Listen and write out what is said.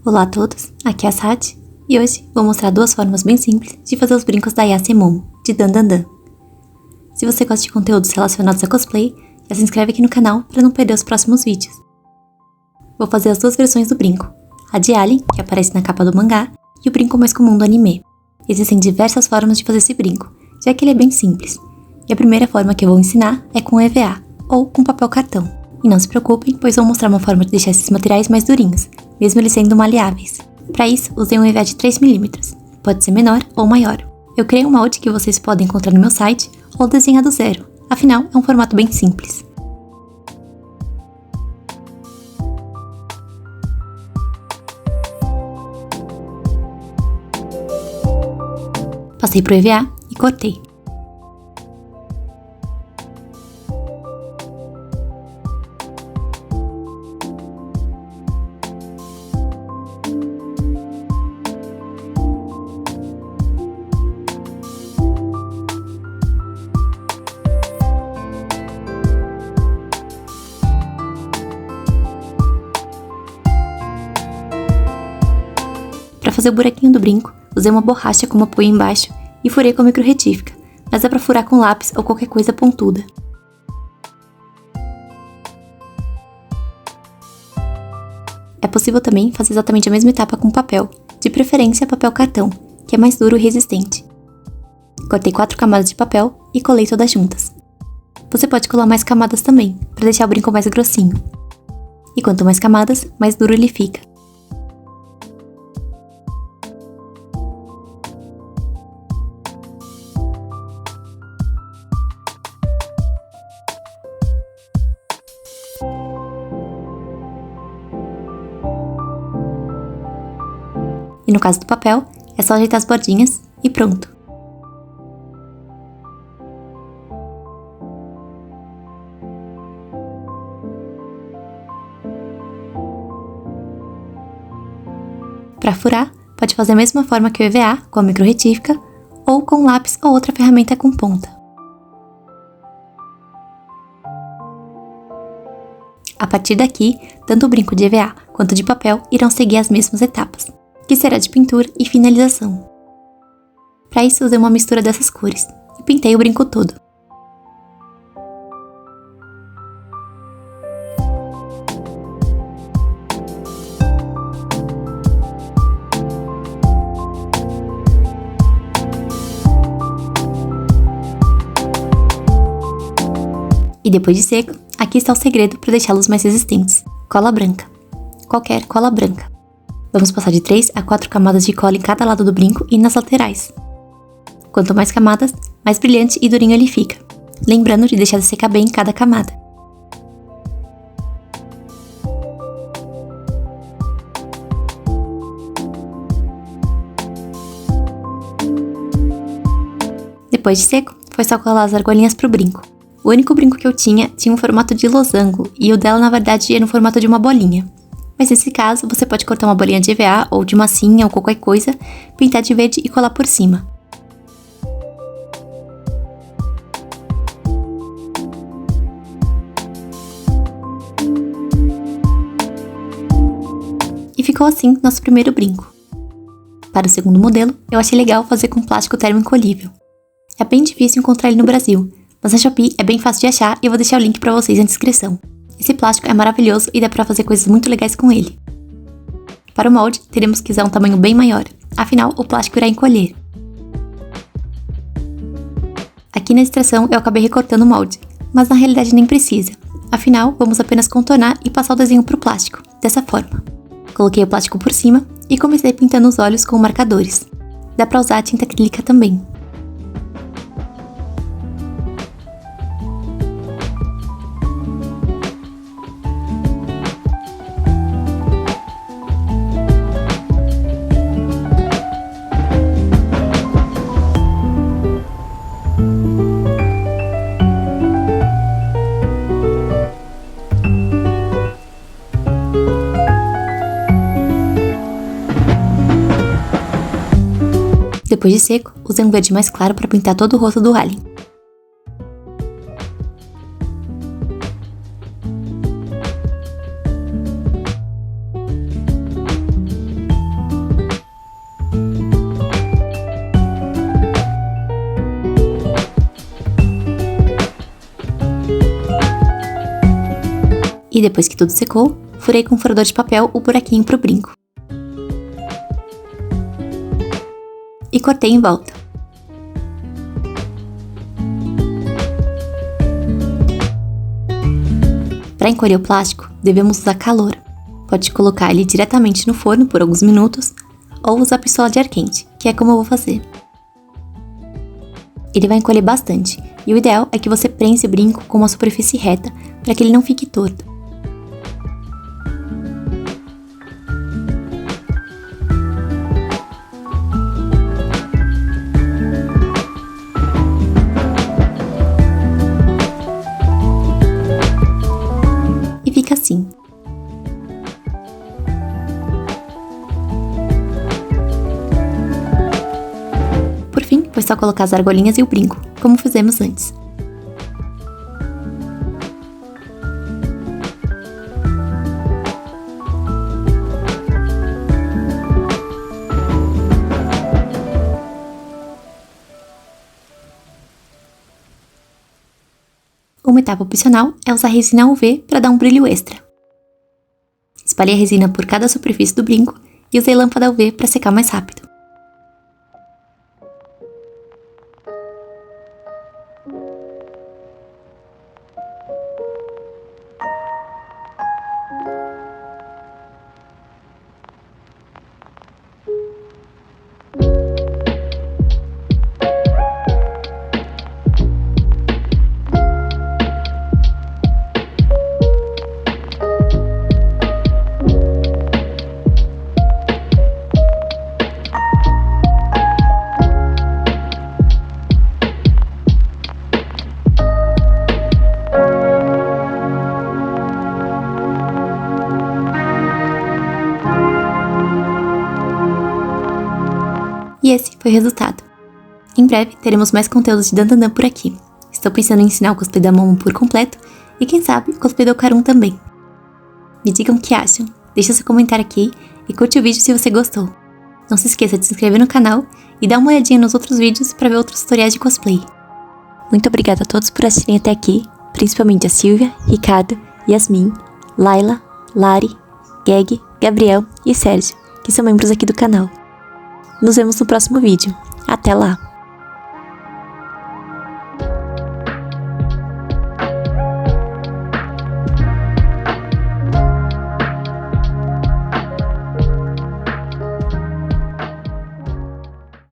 Olá a todos, aqui é a Sati e hoje vou mostrar duas formas bem simples de fazer os brincos da Yasa e Momo, de Dandandan. Se você gosta de conteúdos relacionados a cosplay, já se inscreve aqui no canal para não perder os próximos vídeos. Vou fazer as duas versões do brinco, a de Alien, que aparece na capa do mangá, e o brinco mais comum do anime. Existem diversas formas de fazer esse brinco, já que ele é bem simples. E a primeira forma que eu vou ensinar é com EVA, ou com papel cartão. E não se preocupem, pois vou mostrar uma forma de deixar esses materiais mais durinhos, mesmo eles sendo maleáveis. Para isso, usei um EVA de 3mm, pode ser menor ou maior. Eu criei um molde que vocês podem encontrar no meu site ou desenhar do zero, afinal é um formato bem simples. Passei pro EVA e cortei. Para fazer o buraquinho do brinco, usei uma borracha como apoio embaixo e furei com a micro-retífica, mas dá para furar com lápis ou qualquer coisa pontuda. É possível também fazer exatamente a mesma etapa com papel, de preferência papel cartão, que é mais duro e resistente. Cortei 4 camadas de papel e colei todas juntas. Você pode colar mais camadas também, para deixar o brinco mais grossinho. E quanto mais camadas, mais duro ele fica. E no caso do papel, é só ajeitar as bordinhas e pronto. Para furar, pode fazer a mesma forma que o EVA, com a micro-retífica, ou com lápis ou outra ferramenta com ponta. A partir daqui, tanto o brinco de EVA quanto de papel irão seguir as mesmas etapas, que será de pintura e finalização. Para isso, usei uma mistura dessas cores e pintei o brinco todo. E depois de seco, aqui está o segredo para deixá-los mais resistentes: cola branca. Qualquer cola branca. Vamos passar de 3 a 4 camadas de cola em cada lado do brinco e nas laterais. Quanto mais camadas, mais brilhante e durinho ele fica. Lembrando de deixar secar bem cada camada. Depois de seco, foi só colar as argolinhas pro brinco. O único brinco que eu tinha um formato de losango e o dela na verdade era no formato de uma bolinha. Mas nesse caso, você pode cortar uma bolinha de EVA ou de massinha ou qualquer coisa, pintar de verde e colar por cima. E ficou assim nosso primeiro brinco. Para o segundo modelo, eu achei legal fazer com plástico termoencolhível. É bem difícil encontrar ele no Brasil, mas na Shopee é bem fácil de achar e eu vou deixar o link para vocês na descrição. Esse plástico é maravilhoso e dá pra fazer coisas muito legais com ele. Para o molde, teremos que usar um tamanho bem maior, afinal o plástico irá encolher. Aqui na extração eu acabei recortando o molde, mas na realidade nem precisa, afinal vamos apenas contornar e passar o desenho pro plástico, dessa forma. Coloquei o plástico por cima e comecei pintando os olhos com marcadores. Dá pra usar a tinta acrílica também. Depois de seco, usei um verde mais claro para pintar todo o rosto do alien. E depois que tudo secou, furei com um furador de papel o buraquinho pro brinco. E cortei em volta. Para encolher o plástico, devemos usar calor. Pode colocar ele diretamente no forno por alguns minutos ou usar pistola de ar quente, que é como eu vou fazer. Ele vai encolher bastante e o ideal é que você prense o brinco com uma superfície reta para que ele não fique torto. E fica assim. Por fim, foi só colocar as argolinhas e o brinco, como fizemos antes. Uma etapa opcional é usar resina UV para dar um brilho extra. Espalhei a resina por cada superfície do brinco e usei lâmpada UV para secar mais rápido. E esse foi o resultado. Em breve teremos mais conteúdos de Dandadan por aqui. Estou pensando em ensinar o cosplay da Momo por completo e quem sabe o cosplay do Okarun também. Me digam o que acham, deixa seu comentário aqui e curte o vídeo se você gostou. Não se esqueça de se inscrever no canal e dar uma olhadinha nos outros vídeos para ver outros tutoriais de cosplay. Muito obrigada a todos por assistirem até aqui, principalmente a Silvia, Ricardo, Yasmin, Laila, Lari, Geg, Gabriel e Sérgio, que são membros aqui do canal. Nos vemos no próximo vídeo. Até lá!